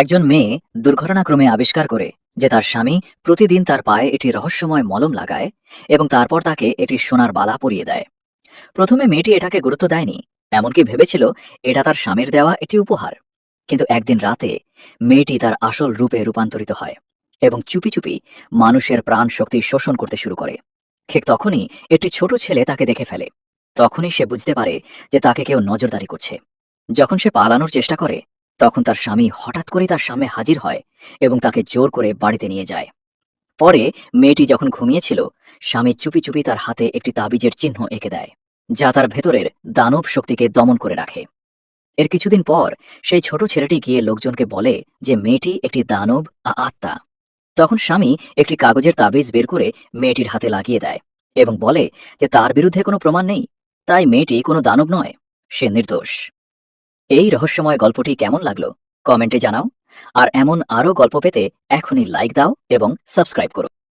একজন মেয়ে দুর্ঘটনাক্রমে আবিষ্কার করে যে তার স্বামী প্রতিদিন তার পায়ে একটি রহস্যময় মলম লাগায় এবং তারপর তাকে একটি সোনার বালা পরিয়ে দেয়। প্রথমে মেয়েটি এটাকে গুরুত্ব দেয়নি, এমনকি ভেবেছিল এটা তার স্বামীর দেওয়া একটি উপহার। কিন্তু একদিন রাতে মেয়েটি তার আসল রূপে রূপান্তরিত হয় এবং চুপি চুপি মানুষের প্রাণ শক্তি শোষণ করতে শুরু করে। ঠিক তখনই একটি ছোট ছেলে তাকে দেখে ফেলে। তখনই সে বুঝতে পারে যে তাকে কেউ নজরদারি করছে। যখন সে পালানোর চেষ্টা করে, তখন তার স্বামী হঠাৎ করেই তার সামনে হাজির হয় এবং তাকে জোর করে বাড়িতে নিয়ে যায়। পরে মেয়েটি যখন ঘুমিয়েছিল, স্বামী চুপি চুপি তার হাতে একটি তাবিজের চিহ্ন এঁকে দেয়, যা তার ভেতরের দানব শক্তিকে দমন করে রাখে। এর কিছুদিন পর সেই ছোট ছেলেটি গিয়ে লোকজনকে বলে যে মেয়েটি একটি দানব আত্মা। তখন স্বামী একটি কাগজের তাবিজ বের করে মেয়েটির হাতে লাগিয়ে দেয় এবং বলে যে তার বিরুদ্ধে কোনো প্রমাণ নেই, তাই মেয়েটি কোনো দানব নয়, সে নির্দোষ। এই রহস্যময় গল্পটি কেমন লাগলো কমেন্টে জানাও। আর এমন আরও গল্প পেতে এখনই লাইক দাও এবং সাবস্ক্রাইব করো।